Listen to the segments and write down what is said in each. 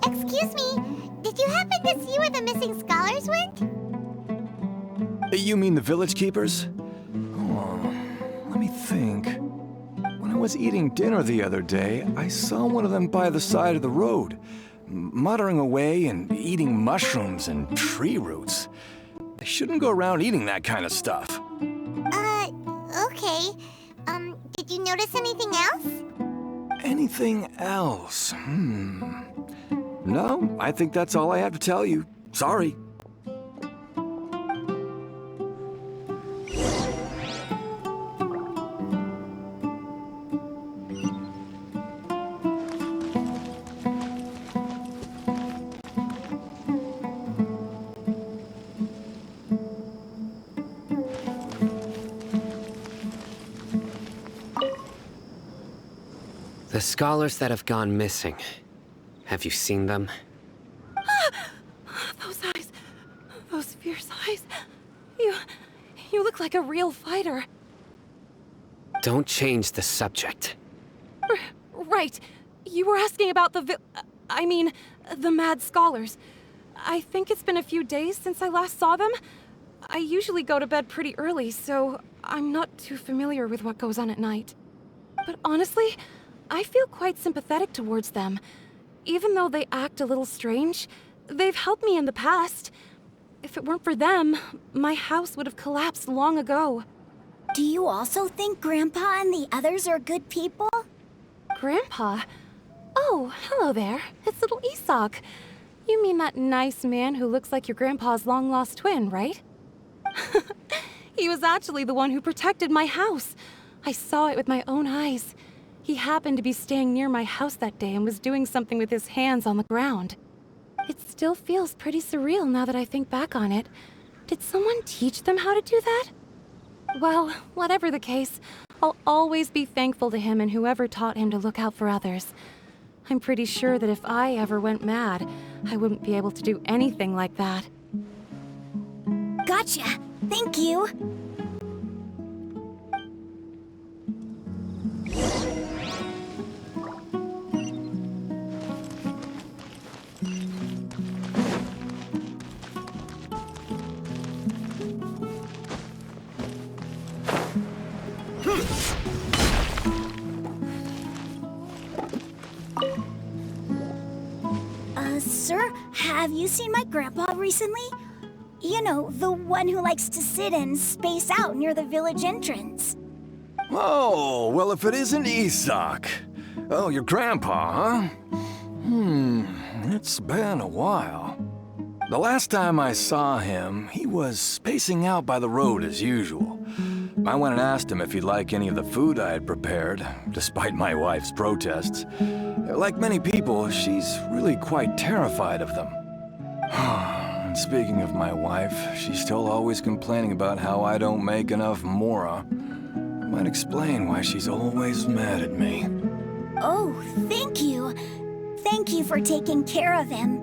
Excuse me, did you happen to see where the missing scholars went? You mean the village keepers? Oh, let me think. When I was eating dinner the other day, I saw one of them by the side of the road, muttering away and eating mushrooms and tree roots. They shouldn't go around eating that kind of stuff. Okay. Did you notice anything else? Anything else? No, I think that's all I have to tell you. Sorry. The scholars that have gone missing. Have you seen them? Those eyes. Those fierce eyes. You look like a real fighter. Don't change the subject. Right. You were asking about the mad scholars. I think it's been a few days since I last saw them. I usually go to bed pretty early, so I'm not too familiar with what goes on at night. But honestly, I feel quite sympathetic towards them. Even though they act a little strange, they've helped me in the past. If it weren't for them, my house would have collapsed long ago. Do you also think Grandpa and the others are good people? Grandpa? Oh, hello there. It's little Isak. You mean that nice man who looks like your grandpa's long-lost twin, right? He was actually the one who protected my house. I saw it with my own eyes. He happened to be staying near my house that day and was doing something with his hands on the ground. It still feels pretty surreal now that I think back on it. Did someone teach them how to do that? Well, whatever the case, I'll always be thankful to him and whoever taught him to look out for others. I'm pretty sure that if I ever went mad, I wouldn't be able to do anything like that. Gotcha. Thank you. Sir, have you seen my grandpa recently? You know, the one who likes to sit and space out near the village entrance. Oh, well, if it isn't Isak. Oh, your grandpa, huh? It's been a while. The last time I saw him, he was spacing out by the road as usual. I went and asked him if he'd like any of the food I had prepared, despite my wife's protests. Like many people, she's really quite terrified of them. And speaking of my wife, she's still always complaining about how I don't make enough mora. Might explain why she's always mad at me. Oh, thank you. Thank you for taking care of him.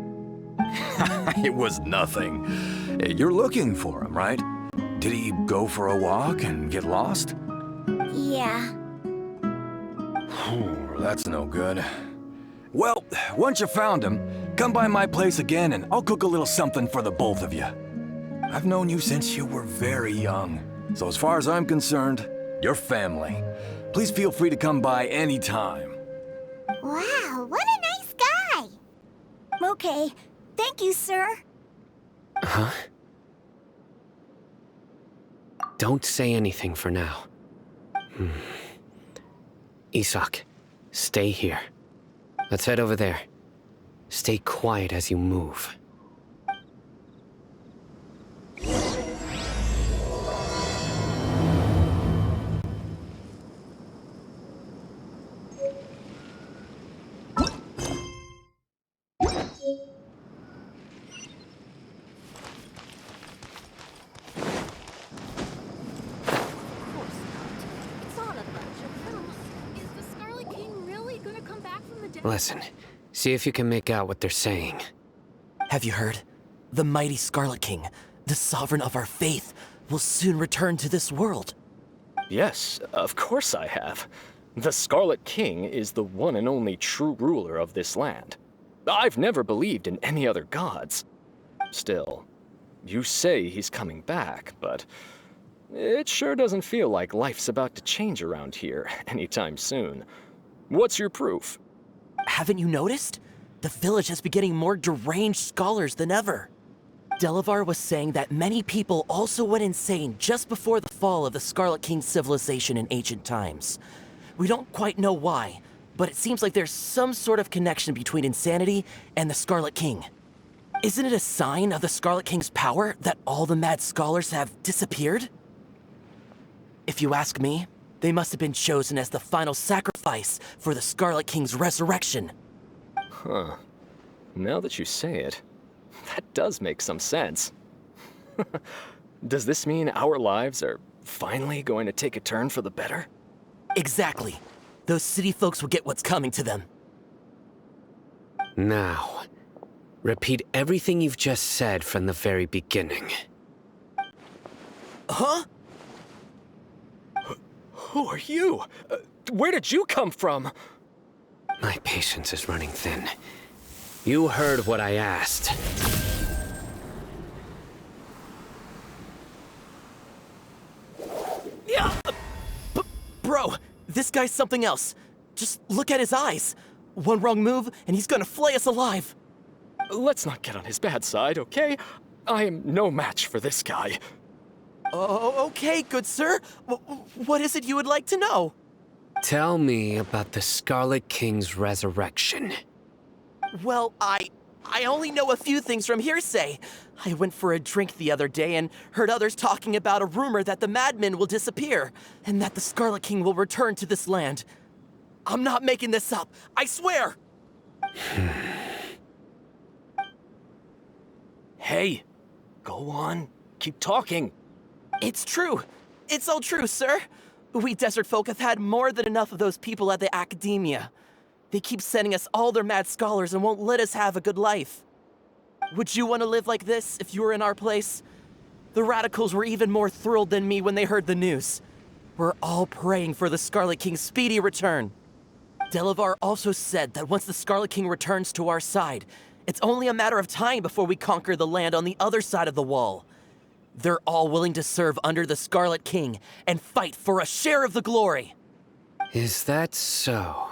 It was nothing. You're looking for him, right? Did he go for a walk and get lost? Yeah. That's no good. Well, once you found him, come by my place again and I'll cook a little something for the both of you. I've known you since you were very young, so as far as I'm concerned, you're family. Please feel free to come by anytime. Wow, what a nice guy! Okay, thank you, sir. Huh? Don't say anything for now. Isak, stay here. Let's head over there. Stay quiet as you move. Listen, see if you can make out what they're saying. Have you heard? The mighty Scarlet King, the sovereign of our faith, will soon return to this world. Yes, of course I have. The Scarlet King is the one and only true ruler of this land. I've never believed in any other gods. Still, you say he's coming back, but it sure doesn't feel like life's about to change around here anytime soon. What's your proof? Haven't you noticed? The village has been getting more deranged scholars than ever. Delavar was saying that many people also went insane just before the fall of the Scarlet King's civilization in ancient times. We don't quite know why, but it seems like there's some sort of connection between insanity and the Scarlet King. Isn't it a sign of the Scarlet King's power that all the mad scholars have disappeared? If you ask me, they must have been chosen as the final sacrifice for the Scarlet King's resurrection. Huh. Now that you say it, that does make some sense. Does this mean our lives are finally going to take a turn for the better? Exactly. Those city folks will get what's coming to them. Now, repeat everything you've just said from the very beginning. Huh? Who are you? Where did you come from? My patience is running thin. You heard what I asked. Yeah! Bro, this guy's something else. Just look at his eyes. One wrong move, and he's gonna flay us alive. Let's not get on his bad side, okay? I am no match for this guy. Oh, okay, good sir. What is it you would like to know? Tell me about the Scarlet King's resurrection. Well, I only know a few things from hearsay. I went for a drink the other day and heard others talking about a rumor that the madmen will disappear, and that the Scarlet King will return to this land. I'm not making this up, I swear! Hey, go on. Keep talking. It's true. It's all true, sir. We desert folk have had more than enough of those people at the academia. They keep sending us all their mad scholars and won't let us have a good life. Would you want to live like this if you were in our place? The radicals were even more thrilled than me when they heard the news. We're all praying for the Scarlet King's speedy return. Delavar also said that once the Scarlet King returns to our side, it's only a matter of time before we conquer the land on the other side of the wall. They're all willing to serve under the Scarlet King and fight for a share of the glory. Is that so?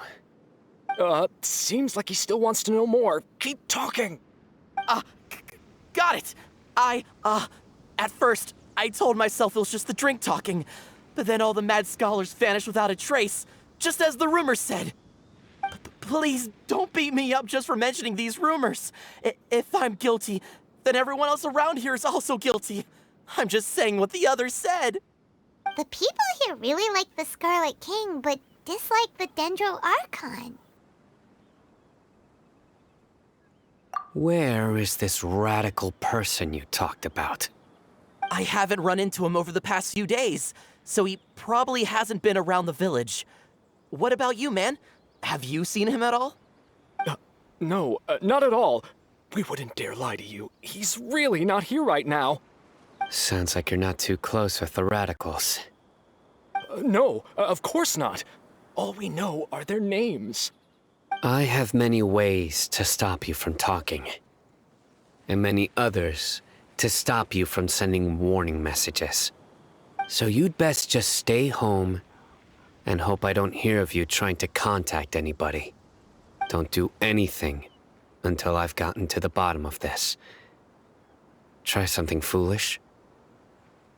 Seems like he still wants to know more. Keep talking. Got it. At first, I told myself it was just the drink talking, but then all the mad scholars vanished without a trace, just as the rumors said. Please don't beat me up just for mentioning these rumors. If I'm guilty, then everyone else around here is also guilty. I'm just saying what the others said. The people here really like the Scarlet King, but dislike the Dendro Archon. Where is this radical person you talked about? I haven't run into him over the past few days, so he probably hasn't been around the village. What about you, man? Have you seen him at all? No, not at all. We wouldn't dare lie to you. He's really not here right now. Sounds like you're not too close with the radicals. No, of course not. All we know are their names. I have many ways to stop you from talking, and many others to stop you from sending warning messages. So you'd best just stay home and hope I don't hear of you trying to contact anybody. Don't do anything until I've gotten to the bottom of this. Try something foolish,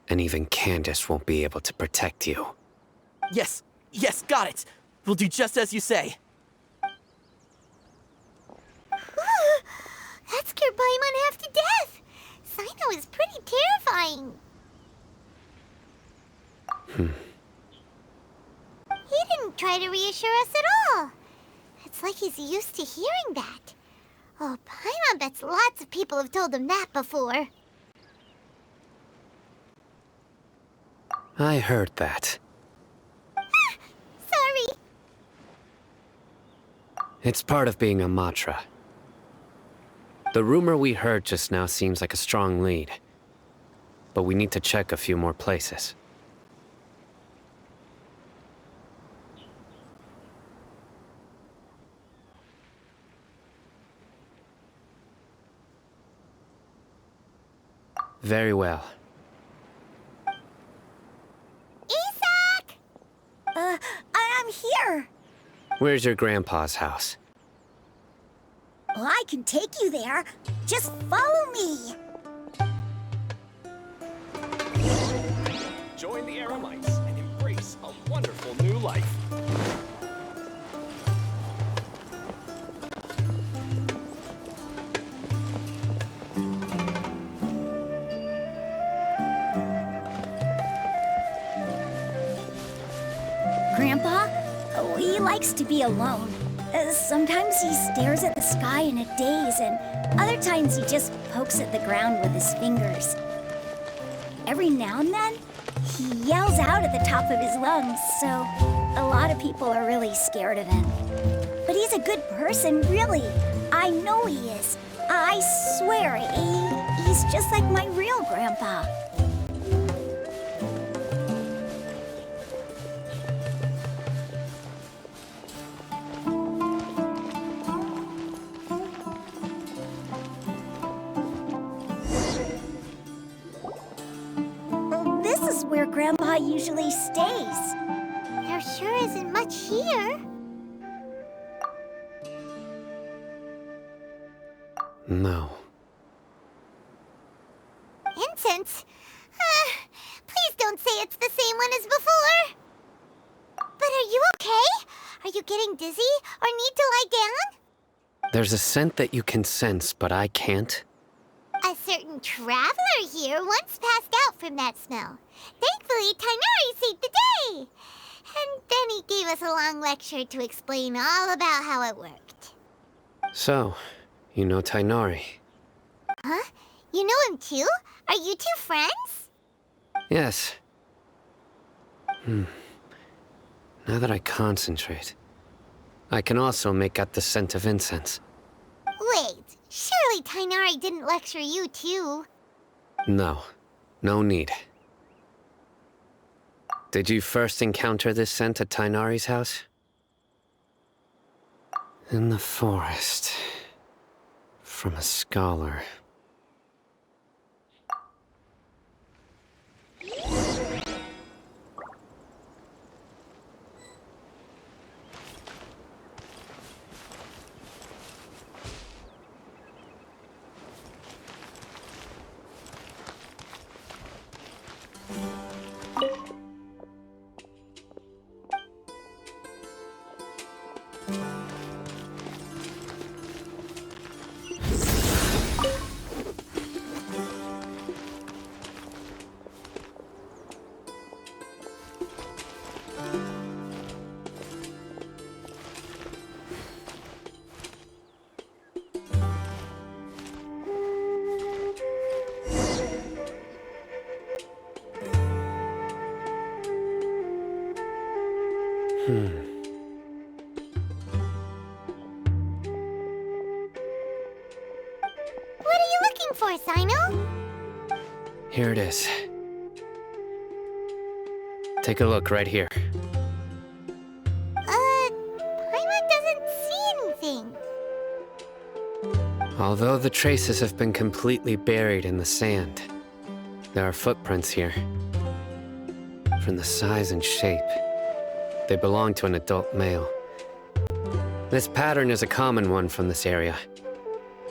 and even Candace won't be able to protect you. Yes, got it. We'll do just as you say. That scared Paimon half to death. Sino is pretty terrifying. He didn't try to reassure us at all. It's like he's used to hearing that. Oh, Paimon bets lots of people have told him that before. I heard that. Sorry. It's part of being a Matra. The rumor we heard just now seems like a strong lead, but we need to check a few more places. Very well. Isak! I'm here. Where's your grandpa's house? Well, I can take you there. Just follow me. Join the Aramites and embrace a wonderful new life. Grandpa, he likes to be alone. Sometimes he stares at the sky in a daze, and other times he just pokes at the ground with his fingers. Every now and then, he yells out at the top of his lungs, so a lot of people are really scared of him. But he's a good person, really. I know he is. I swear, he's just like my real grandpa. This is where Grandpa usually stays. There sure isn't much here. No. Incense? Please don't say it's the same one as before. But are you okay? Are you getting dizzy or need to lie down? There's a scent that you can sense, but I can't. A certain traveler here once passed out from that smell. Thankfully, Tainari saved the day. And then he gave us a long lecture to explain all about how it worked. So, you know Tainari? Huh? You know him too? Are you two friends? Yes. Now that I concentrate, I can also make out the scent of incense. Wait, surely Tainari didn't lecture you too. No. No need. Did you first encounter this scent at Tainari's house? In the forest. From a scholar. What are you looking for, Sino? Here it is. Take a look right here. Paimon doesn't see anything. Although the traces have been completely buried in the sand, there are footprints here. From the size and shape, they belong to an adult male. This pattern is a common one from this area.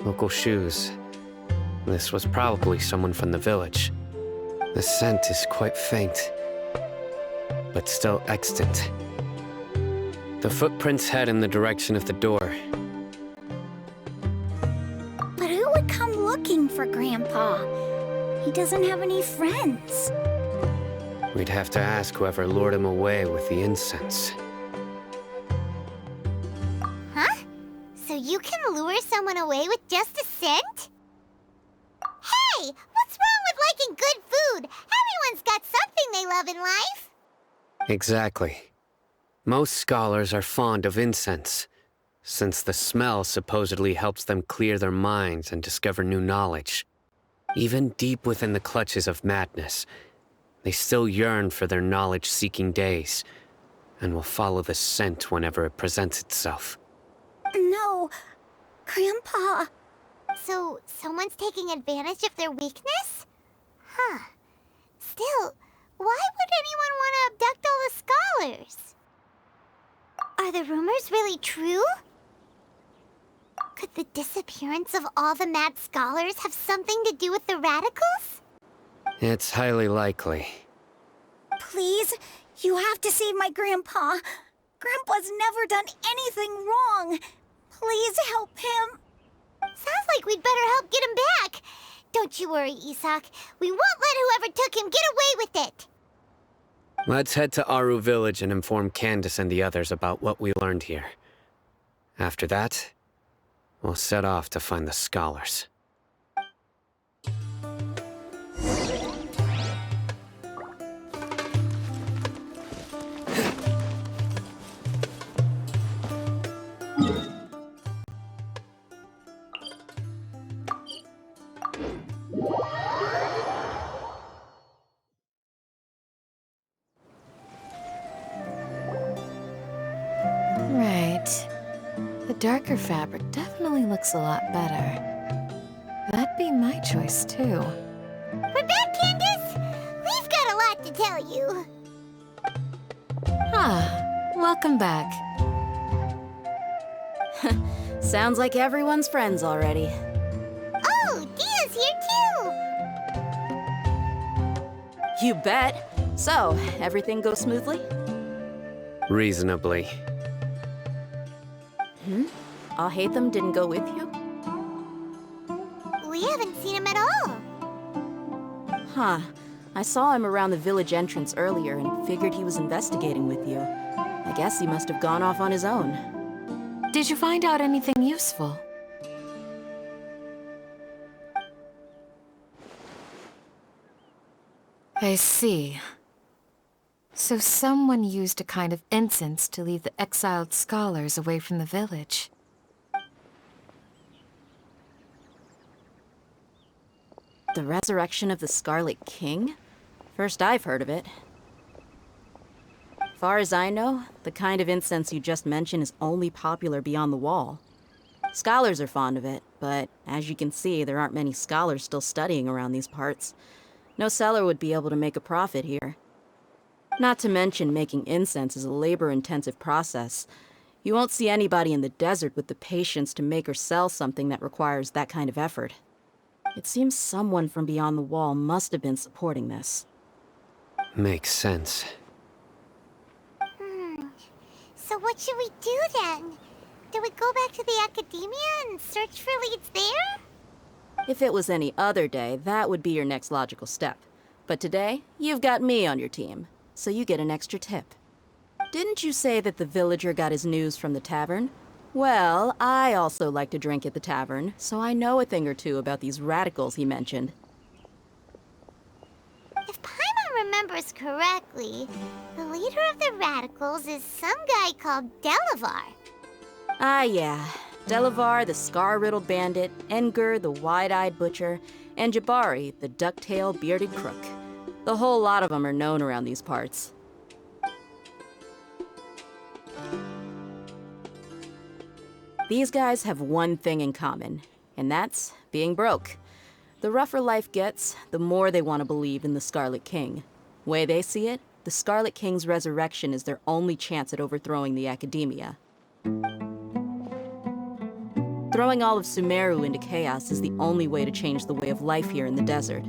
Local shoes. This was probably someone from the village. The scent is quite faint, but still extant. The footprints head in the direction of the door. But who would come looking for Grandpa? He doesn't have any friends. We'd have to ask whoever lured him away with the incense. Huh? So you can lure someone away with just a scent? Hey! What's wrong with liking good food? Everyone's got something they love in life. Exactly. Most scholars are fond of incense, since the smell supposedly helps them clear their minds and discover new knowledge. Even deep within the clutches of madness, they still yearn for their knowledge-seeking days, and will follow the scent whenever it presents itself. No, Grandpa. So, someone's taking advantage of their weakness? Huh. Still, why would anyone want to abduct all the scholars? Are the rumors really true? Could the disappearance of all the mad scholars have something to do with the radicals? It's highly likely. Please, you have to save my grandpa. Grandpa's never done anything wrong. Please help him. Sounds like we'd better help get him back. Don't you worry, Isak. We won't let whoever took him get away with it. Let's head to Aru Village and inform Candace and the others about what we learned here. After that, we'll set off to find the scholars. Right. The darker fabric definitely looks a lot better. That'd be my choice, too. We're back, Candace! We've got a lot to tell you. Welcome back. Sounds like everyone's friends already. Oh, Dia's here too! You bet. So, everything goes smoothly? Reasonably. Alhaitham didn't go with you? We haven't seen him at all. Huh. I saw him around the village entrance earlier and figured he was investigating with you. I guess he must have gone off on his own. Did you find out anything useful? I see. So someone used a kind of incense to lead the exiled scholars away from the village. The resurrection of the Scarlet King? First I've heard of it. Far as I know, the kind of incense you just mentioned is only popular beyond the wall. Scholars are fond of it, but as you can see, there aren't many scholars still studying around these parts. No seller would be able to make a profit here. Not to mention, making incense is a labor-intensive process. You won't see anybody in the desert with the patience to make or sell something that requires that kind of effort. It seems someone from beyond the wall must have been supporting this. Makes sense. So what should we do then? Do we go back to the academia and search for leads there? If it was any other day, that would be your next logical step. But today, you've got me on your team, so you get an extra tip. Didn't you say that the villager got his news from the tavern? Well, I also like to drink at the tavern, so I know a thing or two about these radicals he mentioned. If Paimon remembers correctly, the leader of the radicals is some guy called Delavar. Ah, yeah. Delavar, the scar-riddled bandit, Engur, the wide-eyed butcher, and Jabari, the duck-tailed bearded crook. The whole lot of them are known around these parts. These guys have one thing in common, and that's being broke. The rougher life gets, the more they want to believe in the Scarlet King. Way they see it, the Scarlet King's resurrection is their only chance at overthrowing the academia. Throwing all of Sumeru into chaos is the only way to change the way of life here in the desert.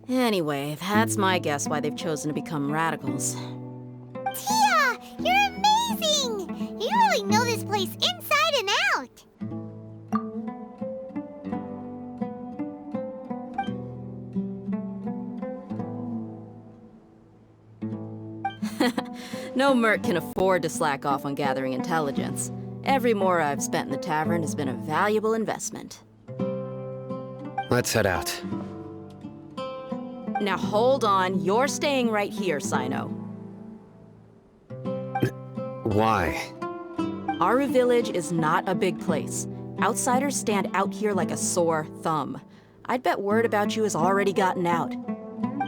Anyway, that's my guess why they've chosen to become radicals. Tia, you're amazing! You really know this place inside and out! No merc can afford to slack off on gathering intelligence. Every mora I've spent in the tavern has been a valuable investment. Let's head out. Now hold on, you're staying right here, Sino. Why? Aru Village is not a big place. Outsiders stand out here like a sore thumb. I'd bet word about you has already gotten out.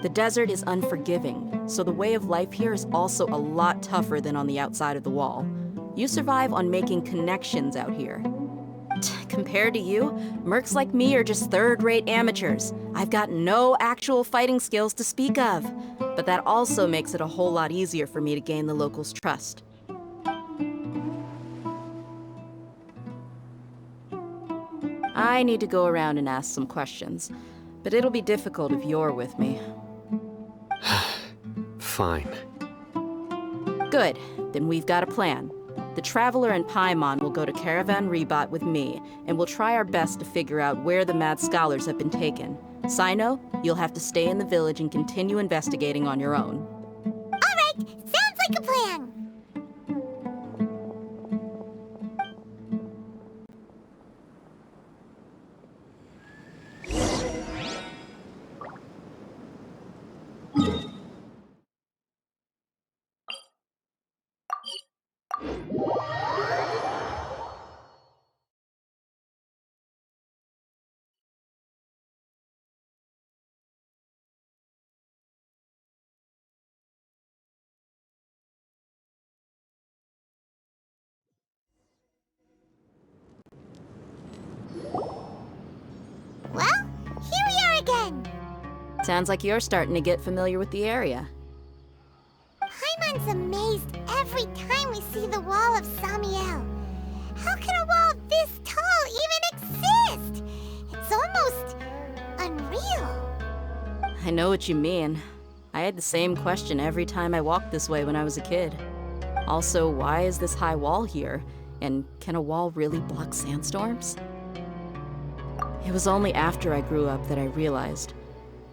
The desert is unforgiving, so the way of life here is also a lot tougher than on the outside of the wall. You survive on making connections out here. compared to you, mercs like me are just third-rate amateurs. I've got no actual fighting skills to speak of. But that also makes it a whole lot easier for me to gain the locals' trust. I need to go around and ask some questions, but it'll be difficult if you're with me. Fine. Good, then we've got a plan. The Traveler and Paimon will go to Caravan Rebot with me, and we'll try our best to figure out where the Mad Scholars have been taken. Sino, you'll have to stay in the village and continue investigating on your own. All right, sounds like a plan. Well, here we are again. Sounds like you're starting to get familiar with the area. Paimon's amazed every time we see the wall of Samiel. How can a wall this tall even exist? It's almost unreal. I know what you mean. I had the same question every time I walked this way when I was a kid. Also, why is this high wall here? And can a wall really block sandstorms? It was only after I grew up that I realized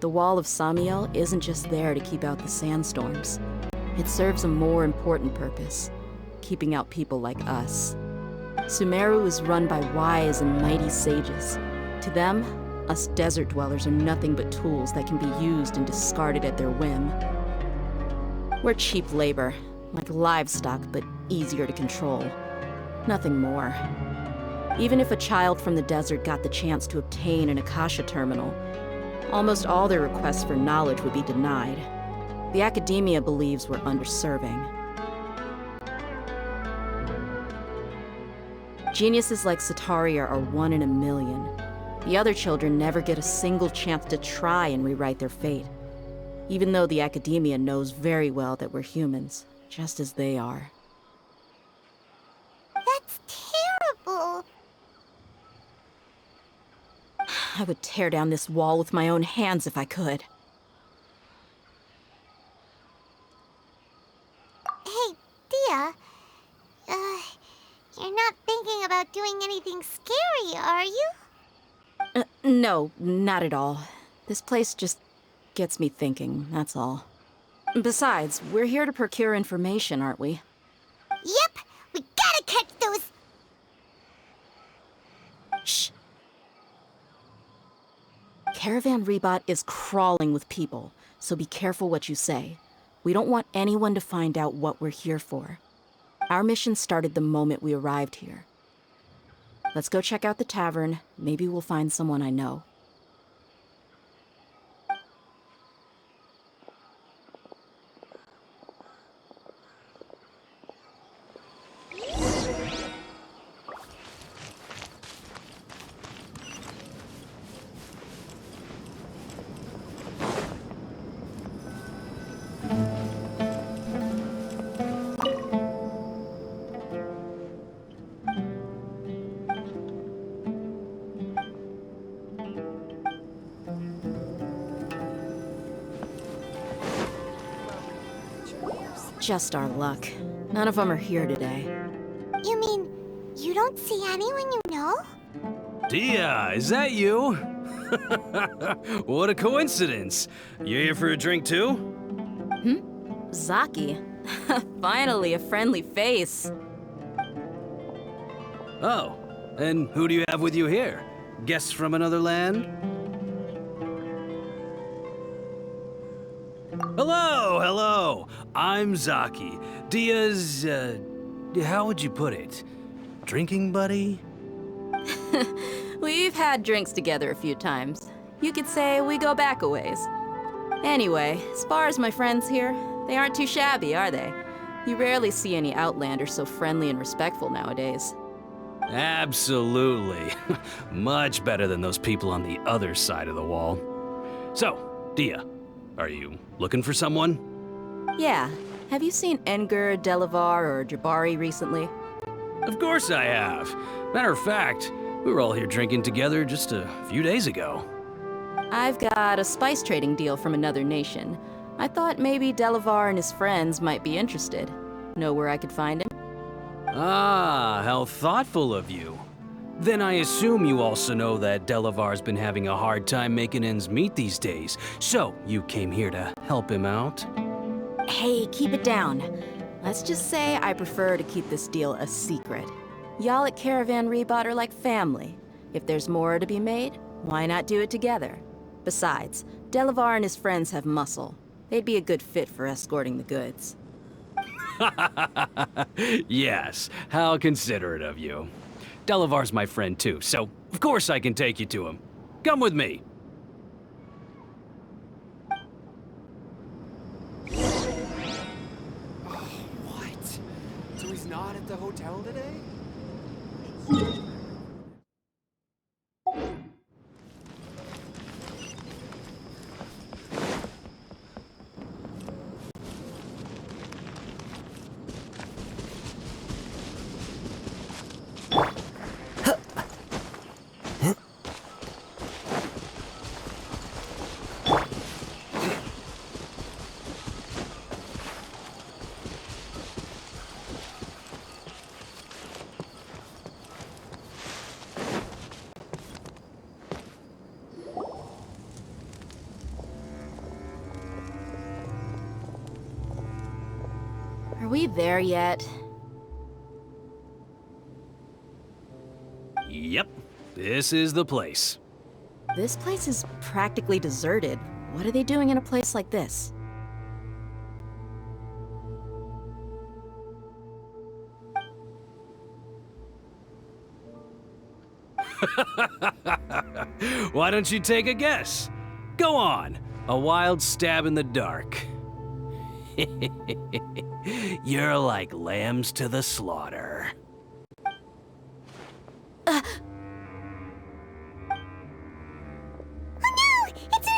the Wall of Samiel isn't just there to keep out the sandstorms. It serves a more important purpose, keeping out people like us. Sumeru is run by wise and mighty sages. To them, us desert dwellers are nothing but tools that can be used and discarded at their whim. We're cheap labor, like livestock, but easier to control. Nothing more. Even if a child from the desert got the chance to obtain an Akasha terminal, almost all their requests for knowledge would be denied. The academia believes we're underserving. Geniuses like Sataria are one in a million. The other children never get a single chance to try and rewrite their fate, even though the academia knows very well that we're humans, just as they are. That's terrible. I would tear down this wall with my own hands if I could. Hey, Dia. You're not thinking about doing anything scary, are you? No, not at all. This place just gets me thinking, that's all. Besides, we're here to procure information, aren't we? Yep, we gotta catch those. Shh. Caravan Rebot is crawling with people, so be careful what you say. We don't want anyone to find out what we're here for. Our mission started the moment we arrived here. Let's go check out the tavern. Maybe we'll find someone I know. Just our luck. None of them are here today. You mean you don't see anyone you know? Dia, is that you? What a coincidence. You here for a drink too? Zaki. Finally, a friendly face. Oh, and who do you have with you here? Guests from another land? Hello, hello. I'm Zaki. Dia's, how would you put it? Drinking buddy? We've had drinks together a few times. You could say we go back a ways. Anyway, as far as my friends here, they aren't too shabby, are they? You rarely see any Outlanders so friendly and respectful nowadays. Absolutely. Much better than those people on the other side of the wall. So, Dia, are you looking for someone? Yeah. Have you seen Edgar, Delavar, or Jabari recently? Of course I have. Matter of fact, we were all here drinking together just a few days ago. I've got a spice trading deal from another nation. I thought maybe Delavar and his friends might be interested. Know where I could find him? Ah, how thoughtful of you. Then I assume you also know that Delavar's been having a hard time making ends meet these days, so you came here to help him out? Hey, keep it down. Let's just say I prefer to keep this deal a secret. Y'all at Caravan Rebot are like family. If there's more to be made, why not do it together? Besides, Delavar and his friends have muscle. They'd be a good fit for escorting the goods. Yes, how considerate of you. Delavar's my friend too, so of course I can take you to him. Come with me. What? So he's not at the hotel today? Are we there yet? Yep, this is the place. This place is practically deserted. What are they doing in a place like this? Why don't you take a guess? Go on, a wild stab in the dark. You're like lambs to the slaughter. Oh no! It's an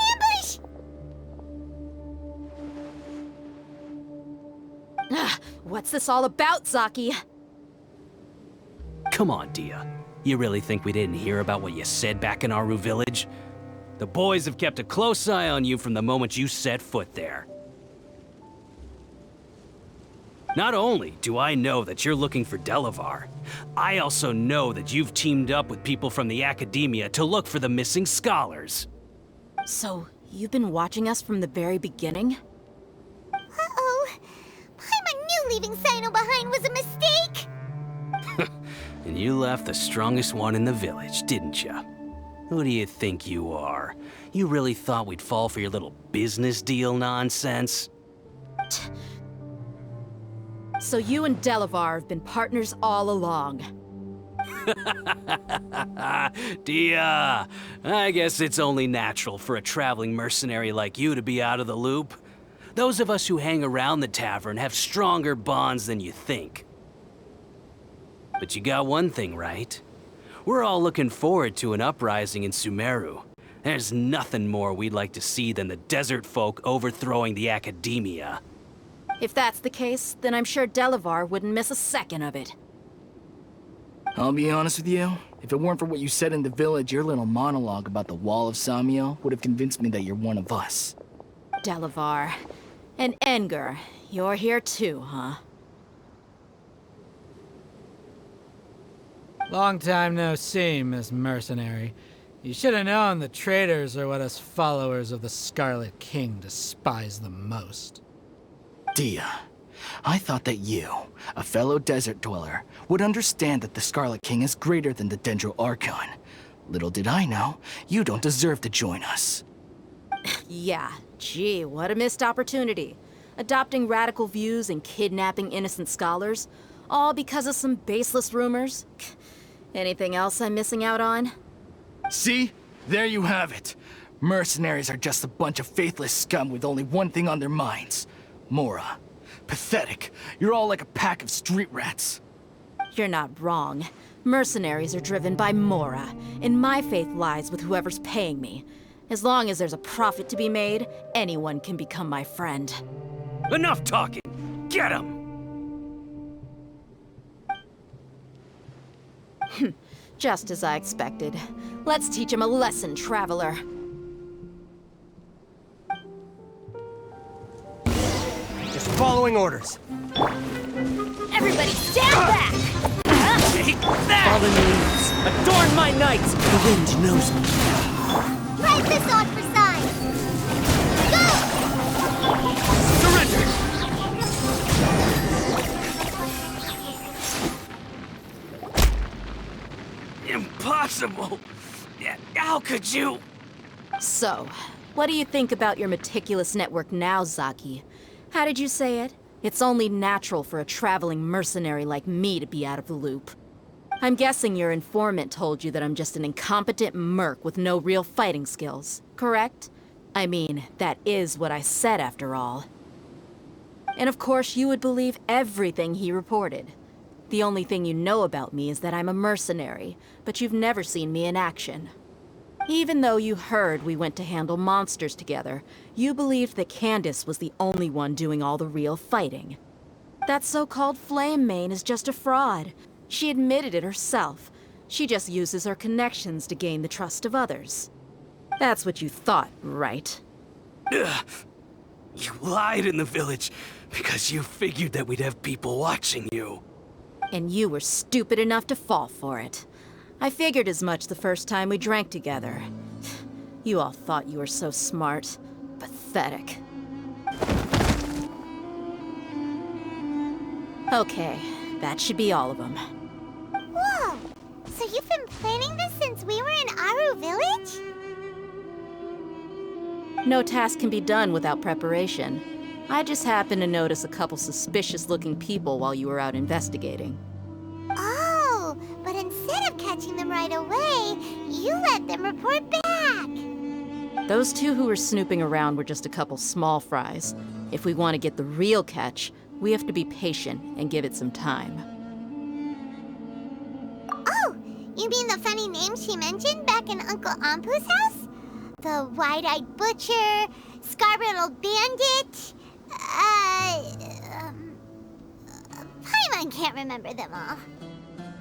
ambush! What's this all about, Zaki? Come on, Dia. You really think we didn't hear about what you said back in Aru village? The boys have kept a close eye on you from the moment you set foot there. Not only do I know that you're looking for Delavar, I also know that you've teamed up with people from the Academia to look for the missing scholars. So, you've been watching us from the very beginning? Uh-oh. Paimon knew leaving Sino behind was a mistake! And you left the strongest one in the village, didn't you? Who do you think you are? You really thought we'd fall for your little business deal nonsense? So you and Delavar have been partners all along. Dia, I guess it's only natural for a traveling mercenary like you to be out of the loop. Those of us who hang around the tavern have stronger bonds than you think. But you got one thing right. We're all looking forward to an uprising in Sumeru. There's nothing more we'd like to see than the desert folk overthrowing the Academia. If that's the case, then I'm sure Delavar wouldn't miss a second of it. I'll be honest with you. If it weren't for what you said in the village, your little monologue about the Wall of Samiel would have convinced me that you're one of us. Delavar. And Edgar, you're here too, huh? Long time no see, Miss Mercenary. You should have known the traitors are what us followers of the Scarlet King despise the most. Dia, I thought that you, a fellow desert dweller, would understand that the Scarlet King is greater than the Dendro Archon. Little did I know, you don't deserve to join us. Yeah, gee, what a missed opportunity. Adopting radical views and kidnapping innocent scholars, all because of some baseless rumors. Anything else I'm missing out on? See? There you have it. Mercenaries are just a bunch of faithless scum with only one thing on their minds. Mora. Pathetic. You're all like a pack of street rats. You're not wrong. Mercenaries are driven by Mora, and my faith lies with whoever's paying me. As long as there's a profit to be made, anyone can become my friend. Enough talking! Get him! Just as I expected. Let's teach him a lesson, traveler. Just following orders. Everybody stand back! Take that! Follow me. Adorn my night! The wind knows me. Right this on for size. Go! Surrender! Impossible! How could you? So, what do you think about your meticulous network now, Zaki? How did you say it? It's only natural for a traveling mercenary like me to be out of the loop. I'm guessing your informant told you that I'm just an incompetent merc with no real fighting skills, correct? I mean, that is what I said after all. And of course, you would believe everything he reported. The only thing you know about me is that I'm a mercenary, but you've never seen me in action. Even though you heard we went to handle monsters together, you believed that Candace was the only one doing all the real fighting. That so-called Flame Mane is just a fraud. She admitted it herself. She just uses her connections to gain the trust of others. That's what you thought, right? Ugh. You lied in the village because you figured that we'd have people watching you. And you were stupid enough to fall for it. I figured as much the first time we drank together. You all thought you were so smart. Pathetic. Okay, that should be all of them. Whoa! So you've been planning this since we were in Aru Village? No task can be done without preparation. I just happened to notice a couple suspicious-looking people while you were out investigating. Oh, but instead of catching them right away, you let them report back. Those two who were snooping around were just a couple small fries. If we want to get the real catch, we have to be patient and give it some time. Oh, you mean the funny name she mentioned back in Uncle Ampu's house? The wide-eyed butcher, scar-riddled bandit, Paimon can't remember them all.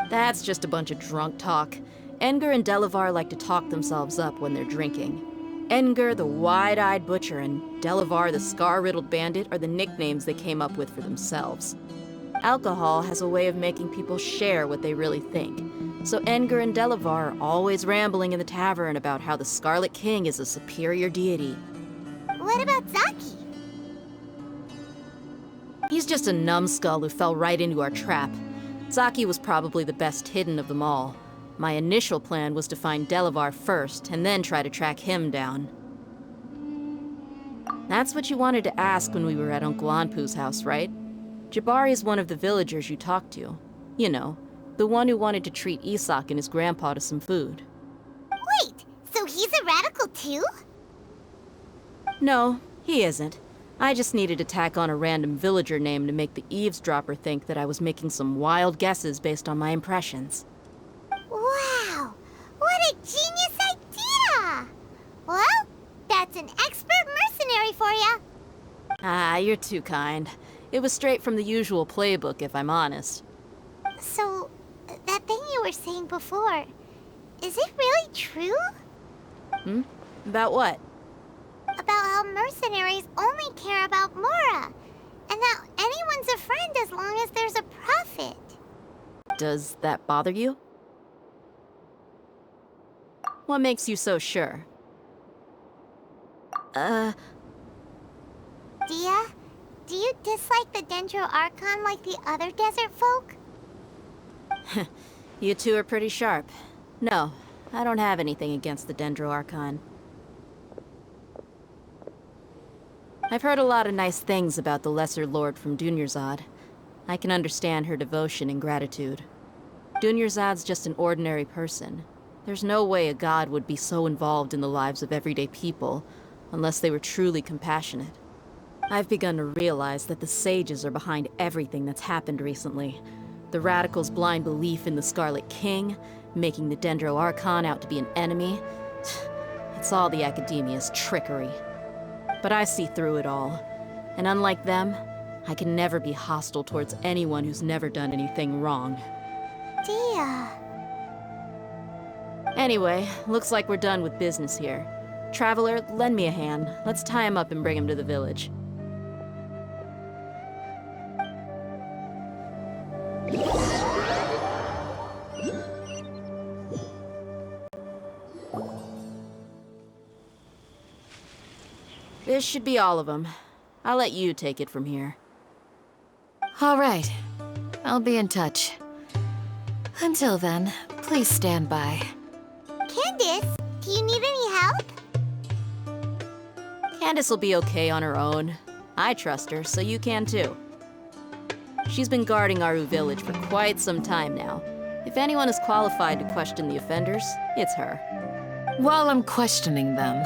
That's just a bunch of drunk talk. Engar and Delavar like to talk themselves up when they're drinking. Engar, the wide-eyed butcher, and Delavar, the scar-riddled bandit, are the nicknames they came up with for themselves. Alcohol has a way of making people share what they really think. So Engar and Delavar are always rambling in the tavern about how the Scarlet King is a superior deity. What about Zaki? He's just a numbskull who fell right into our trap. Zaki was probably the best hidden of them all. My initial plan was to find Delavar first, and then try to track him down. That's what you wanted to ask when we were at Uncle Anpu's house, right? Jabari is one of the villagers you talked to. You know, the one who wanted to treat Isak and his grandpa to some food. Wait, so he's a radical too? No, he isn't. I just needed to tack on a random villager name to make the eavesdropper think that I was making some wild guesses based on my impressions. Wow, what a genius idea! Well, that's an expert mercenary for you. Ah, you're too kind. It was straight from the usual playbook, if I'm honest. So, that thing you were saying before, is it really true? About what? About how mercenaries only care about Mora, and that anyone's a friend as long as there's a profit. Does that bother you? What makes you so sure? Dia, do you dislike the Dendro Archon like the other desert folk? You two are pretty sharp. No, I don't have anything against the Dendro Archon. I've heard a lot of nice things about the Lesser Lord from Dunyarzad. I can understand her devotion and gratitude. Dunyarzad's just an ordinary person. There's no way a god would be so involved in the lives of everyday people, unless they were truly compassionate. I've begun to realize that the sages are behind everything that's happened recently. The Radicals' blind belief in the Scarlet King, making the Dendro Archon out to be an enemy. It's all the Academia's trickery. But I see through it all. And unlike them, I can never be hostile towards anyone who's never done anything wrong. Dia. Anyway, looks like we're done with business here. Traveler, lend me a hand. Let's tie him up and bring him to the village. This should be all of them. I'll let you take it from here. All right. I'll be in touch. Until then, please stand by. Candace, do you need any help? Candace will be okay on her own. I trust her, so you can too. She's been guarding Aru village for quite some time now. If anyone is qualified to question the offenders, it's her. While I'm questioning them,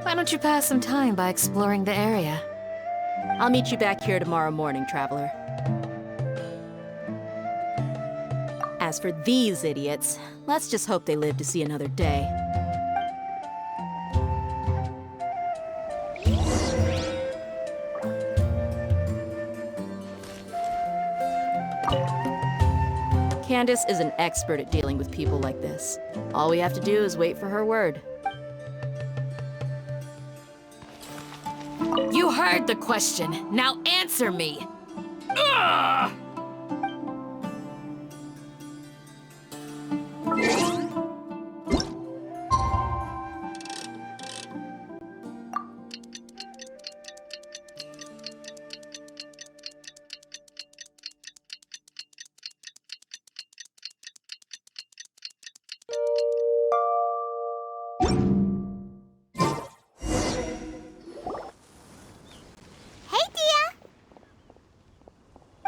why don't you pass some time by exploring the area? I'll meet you back here tomorrow morning, Traveler. As for these idiots, let's just hope they live to see another day. Candace is an expert at dealing with people like this. All we have to do is wait for her word. You heard the question. Now answer me. Ugh!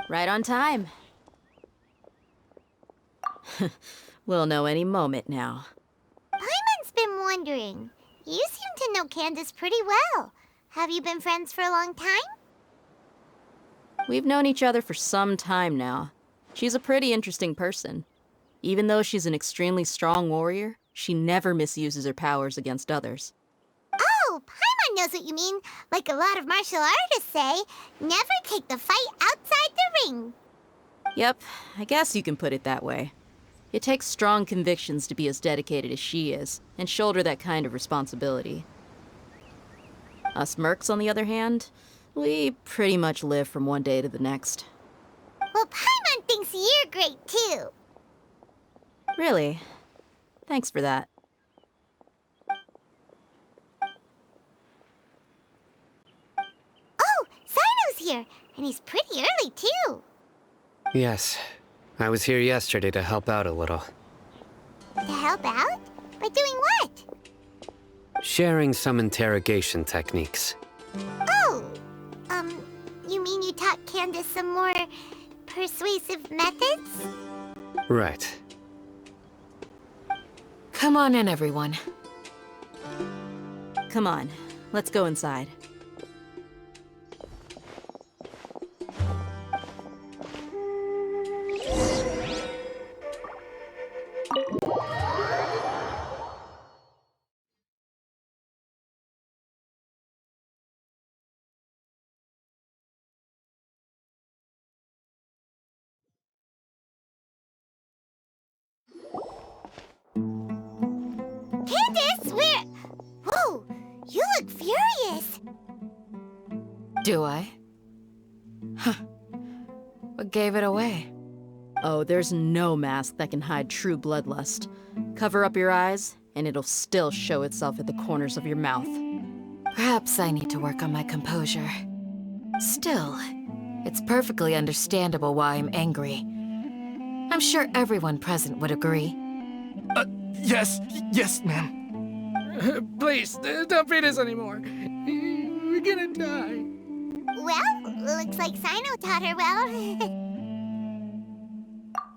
Right on time. We'll know any moment now. Paimon's been wondering. You seem to know Candace pretty well. Have you been friends for a long time? We've known each other for some time now. She's a pretty interesting person. Even though she's an extremely strong warrior, she never misuses her powers against others. Oh, Paimon knows what you mean. Like a lot of martial artists say, never take the fight outside the ring. Yep, I guess you can put it that way. It takes strong convictions to be as dedicated as she is, and shoulder that kind of responsibility. Us mercs, on the other hand, we pretty much live from one day to the next. Well, Paimon thinks you're great too. Really? Thanks for that. Oh, Sino's here, and he's pretty early too. Yes. I was here yesterday to help out a little. To help out? By doing what? Sharing some interrogation techniques. Oh, you mean you taught Candace some more persuasive methods? Right. Come on in, everyone. Come on, let's go inside. Candace, where? Whoa, you look furious. Do I? Huh. What gave it away? Oh, there's no mask that can hide true bloodlust. Cover up your eyes, and it'll still show itself at the corners of your mouth. Perhaps I need to work on my composure. Still, it's perfectly understandable why I'm angry. I'm sure everyone present would agree. Yes, ma'am. Please, don't beat us anymore. We're gonna die. Well, looks like Sino taught her well.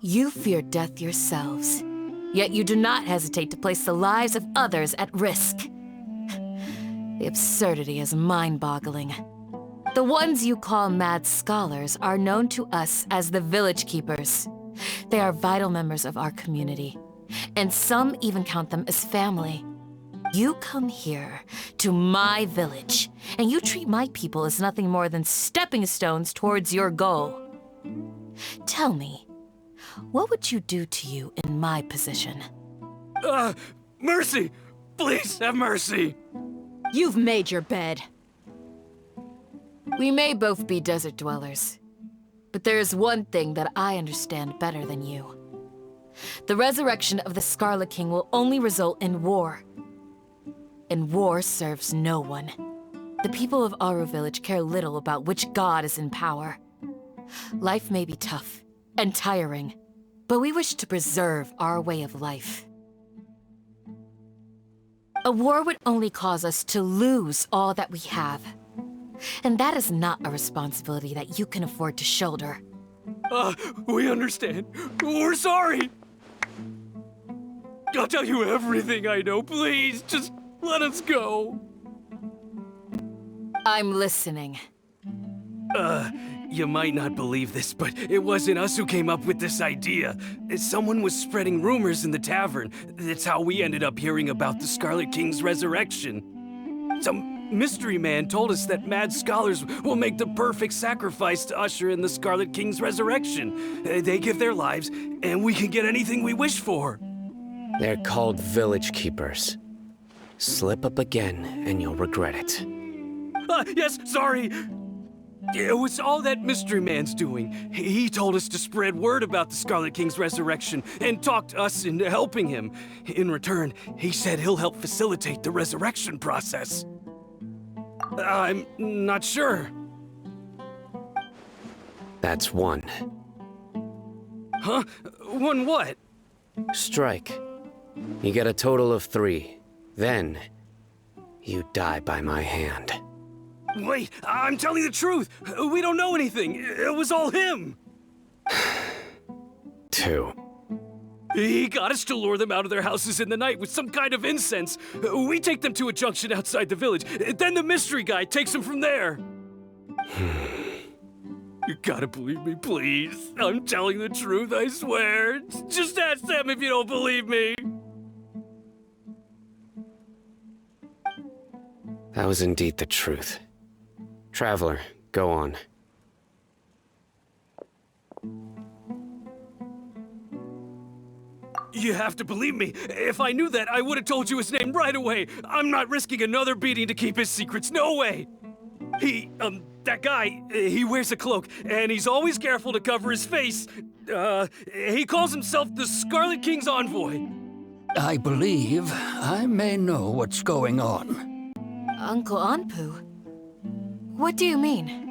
You fear death yourselves, yet you do not hesitate to place the lives of others at risk. The absurdity is mind-boggling. The ones you call mad scholars are known to us as the Village Keepers. They are vital members of our community, and some even count them as family. You come here, to my village, and you treat my people as nothing more than stepping stones towards your goal. Tell me, what would you do to you in my position? Mercy! Please have mercy! You've made your bed. We may both be desert dwellers, but there is one thing that I understand better than you. The resurrection of the Scarlet King will only result in war. And war serves no one. The people of Aru Village care little about which god is in power. Life may be tough and tiring, but we wish to preserve our way of life. A war would only cause us to lose all that we have. And that is not a responsibility that you can afford to shoulder. We understand. We're sorry! I'll tell you everything I know, please. Just let us go. I'm listening. You might not believe this, but it wasn't us who came up with this idea. Someone was spreading rumors in the tavern. That's how we ended up hearing about the Scarlet King's resurrection. Some mystery man told us that mad scholars will make the perfect sacrifice to usher in the Scarlet King's resurrection. They give their lives, and we can get anything we wish for. They're called village keepers. Slip up again, and you'll regret it. Yes, sorry. It was all that mystery man's doing. He told us to spread word about the Scarlet King's resurrection and talked us into helping him. In return, he said he'll help facilitate the resurrection process. I'm not sure. That's one. Huh? One what? Strike. You get a total of 3. Then, you die by my hand. Wait, I'm telling the truth. We don't know anything. It was all him. 2. He got us to lure them out of their houses in the night with some kind of incense. We take them to a junction outside the village. Then the mystery guy takes them from there. You gotta believe me, please. I'm telling the truth, I swear. Just ask them if you don't believe me. That was indeed the truth. Traveler, go on. You have to believe me. If I knew that, I would have told you his name right away. I'm not risking another beating to keep his secrets. No way. That guy, he wears a cloak, and he's always careful to cover his face. He calls himself the Scarlet King's envoy. I believe I may know what's going on. Uncle Anpu? What do you mean?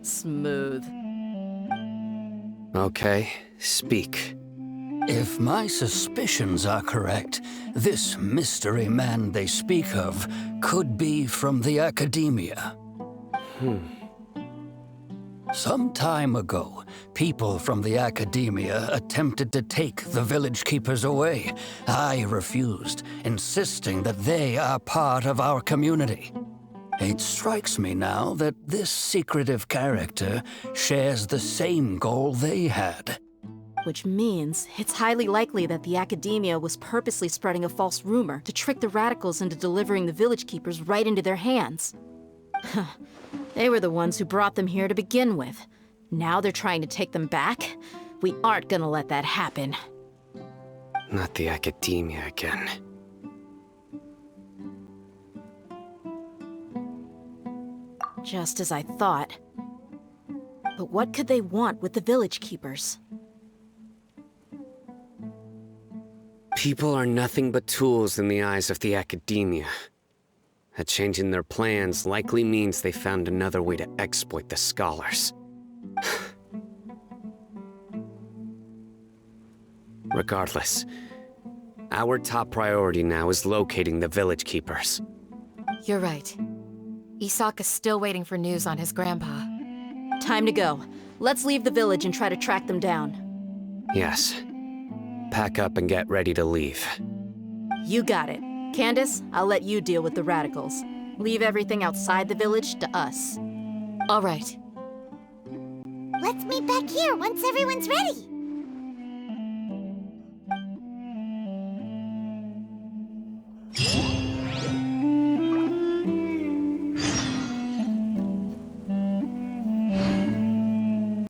Smooth. Okay, speak. If my suspicions are correct, this mystery man they speak of could be from the Academia. Some time ago, people from the Academia attempted to take the village keepers away. I refused, insisting that they are part of our community. It strikes me now that this secretive character shares the same goal they had. Which means it's highly likely that the Academia was purposely spreading a false rumor to trick the radicals into delivering the village keepers right into their hands. They were the ones who brought them here to begin with. Now they're trying to take them back? We aren't gonna let that happen. Not the Academia again. Just as I thought. But what could they want with the village keepers? People are nothing but tools in the eyes of the Academia. A change in their plans likely means they found another way to exploit the scholars. Regardless, our top priority now is locating the village keepers. You're right. Isak is still waiting for news on his grandpa. Time to go. Let's leave the village and try to track them down. Yes. Pack up and get ready to leave. You got it. Candace, I'll let you deal with the radicals. Leave everything outside the village to us. All right. Let's meet back here once everyone's ready.